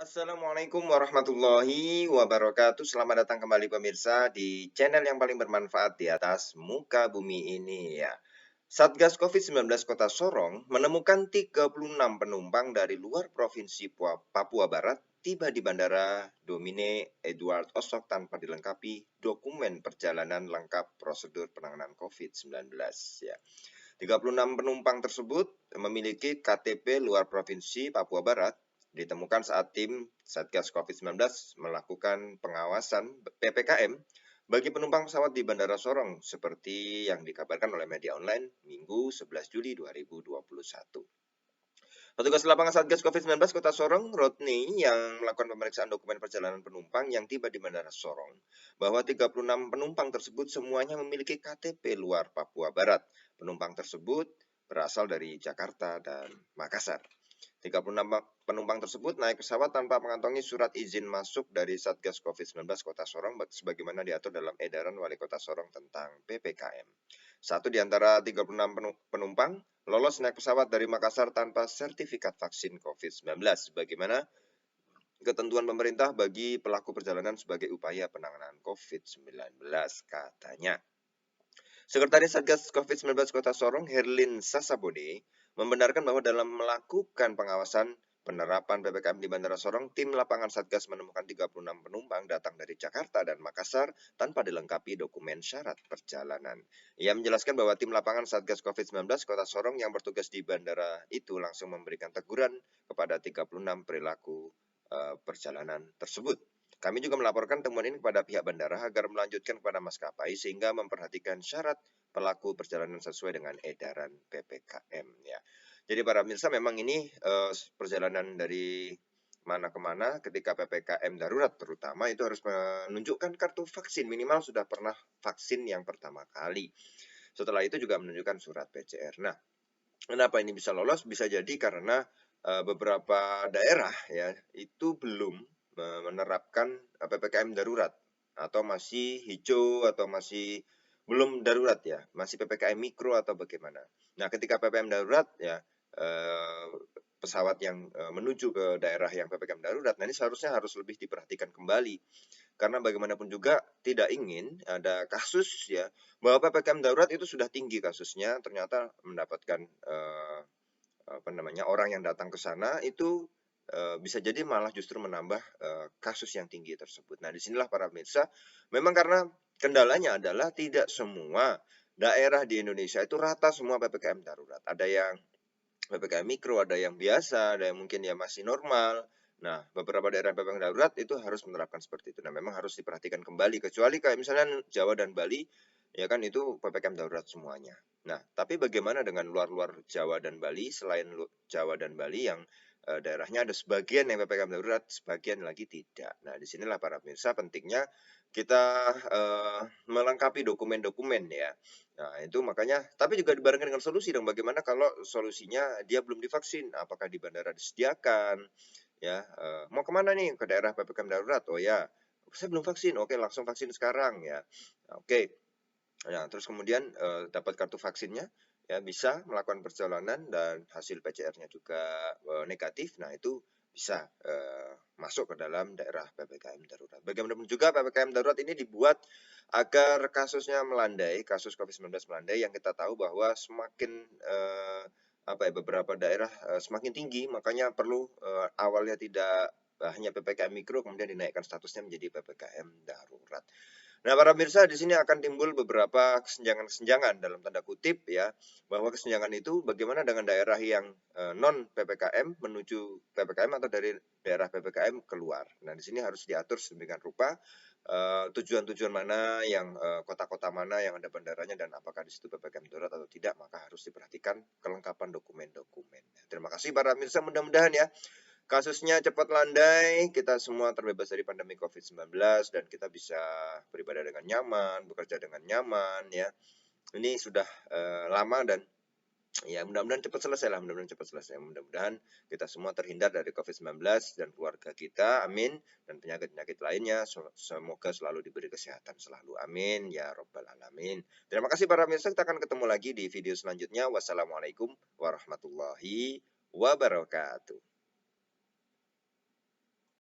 Assalamualaikum warahmatullahi wabarakatuh. Selamat datang kembali pemirsa di channel yang paling bermanfaat di atas muka bumi ini ya. Satgas COVID-19 Kota Sorong menemukan 36 penumpang dari luar Provinsi Papua Barat tiba di Bandara Domine Edward Osok tanpa dilengkapi dokumen perjalanan lengkap prosedur penanganan COVID-19 ya. 36 penumpang tersebut memiliki KTP luar Provinsi Papua Barat ditemukan saat tim Satgas COVID-19 melakukan pengawasan PPKM bagi penumpang pesawat di Bandara Sorong seperti yang dikabarkan oleh media online Minggu 11 Juli 2021. Petugas lapangan Satgas COVID-19 Kota Sorong, Rodney, yang melakukan pemeriksaan dokumen perjalanan penumpang yang tiba di Bandara Sorong, bahwa 36 penumpang tersebut semuanya memiliki KTP luar Papua Barat. Penumpang tersebut berasal dari Jakarta dan Makassar. 36 penumpang tersebut naik pesawat tanpa mengantongi surat izin masuk dari Satgas COVID-19 Kota Sorong sebagaimana diatur dalam edaran Wali Kota Sorong tentang PPKM. Satu di antara 36 penumpang lolos naik pesawat dari Makassar tanpa sertifikat vaksin COVID-19, sebagaimana ketentuan pemerintah bagi pelaku perjalanan sebagai upaya penanganan COVID-19, katanya. Sekretaris Satgas COVID-19 Kota Sorong, Herlin Sasabode, membenarkan bahwa dalam melakukan pengawasan penerapan PPKM di Bandara Sorong, tim lapangan Satgas menemukan 36 penumpang datang dari Jakarta dan Makassar tanpa dilengkapi dokumen syarat perjalanan. Ia menjelaskan bahwa tim lapangan Satgas COVID-19 Kota Sorong yang bertugas di bandara itu langsung memberikan teguran kepada 36 perilaku perjalanan tersebut. Kami juga melaporkan temuan ini kepada pihak bandara agar melanjutkan kepada maskapai sehingga memperhatikan syarat pelaku perjalanan sesuai dengan edaran PPKM ya. Jadi para pemirsa memang ini perjalanan dari mana ke mana ketika PPKM darurat terutama itu harus menunjukkan kartu vaksin, minimal sudah pernah vaksin yang pertama kali. Setelah itu juga menunjukkan surat PCR. Nah, kenapa ini bisa lolos? Bisa jadi karena beberapa daerah ya itu belum menerapkan PPKM darurat atau masih hijau atau masih belum darurat ya, masih PPKM mikro atau bagaimana. Nah, ketika PPKM darurat ya pesawat yang menuju ke daerah yang PPKM darurat, nah ini seharusnya harus lebih diperhatikan kembali. Karena bagaimanapun juga tidak ingin ada kasus ya bahwa PPKM darurat itu sudah tinggi kasusnya, ternyata mendapatkan orang yang datang ke sana itu bisa jadi malah justru menambah kasus yang tinggi tersebut. Nah, disinilah para pemirsa, memang karena kendalanya adalah tidak semua daerah di Indonesia itu rata semua PPKM darurat. Ada yang PPKM mikro, ada yang biasa, ada yang mungkin ya masih normal. Nah, beberapa daerah PPKM darurat itu harus menerapkan seperti itu. Nah, memang harus diperhatikan kembali, kecuali kayak misalnya Jawa dan Bali, ya kan itu PPKM darurat semuanya. Nah, tapi bagaimana dengan luar-luar Jawa dan Bali, selain Jawa dan Bali yang daerahnya ada sebagian yang PPKM darurat, sebagian lagi tidak. Nah, disinilah para pemirsa pentingnya kita melengkapi dokumen-dokumen ya. Nah, itu makanya, tapi juga dibarengkan dengan solusi dong. Bagaimana kalau solusinya dia belum divaksin? Apakah di bandara disediakan? Ya, mau kemana nih? Ke daerah PPKM darurat? Oh ya, saya belum vaksin. Oke, langsung vaksin sekarang ya. Oke. Nah, terus kemudian dapat kartu vaksinnya, ya bisa melakukan perjalanan dan hasil PCR-nya juga negatif. Nah, itu bisa masuk ke dalam daerah PPKM darurat. Bagaimanapun juga PPKM darurat ini dibuat agar kasusnya melandai, kasus COVID-19 melandai, yang kita tahu bahwa semakin beberapa daerah semakin tinggi, makanya perlu awalnya tidak hanya PPKM mikro, kemudian dinaikkan statusnya menjadi PPKM darurat. Nah, para pemirsa, di sini akan timbul beberapa kesenjangan-kesenjangan dalam tanda kutip ya, bahwa kesenjangan itu bagaimana dengan daerah yang non PPKM menuju PPKM atau dari daerah PPKM keluar. Nah, di sini harus diatur sedemikian rupa tujuan-tujuan mana yang kota-kota mana yang ada bandaranya dan apakah di situ PPKM darurat atau tidak, maka harus diperhatikan kelengkapan dokumen-dokumen. Terima kasih para pemirsa, mudah-mudahan ya kasusnya cepat landai, kita semua terbebas dari pandemi COVID-19 dan kita bisa beribadah dengan nyaman, bekerja dengan nyaman ya. Ini sudah lama dan ya mudah-mudahan cepat selesai lah, mudah-mudahan cepat selesai. Mudah-mudahan kita semua terhindar dari COVID-19 dan keluarga kita, amin. Dan penyakit-penyakit lainnya, semoga selalu diberi kesehatan selalu, amin ya robbal alamin. Terima kasih para pemirsa, kita akan ketemu lagi di video selanjutnya. Wassalamualaikum warahmatullahi wabarakatuh.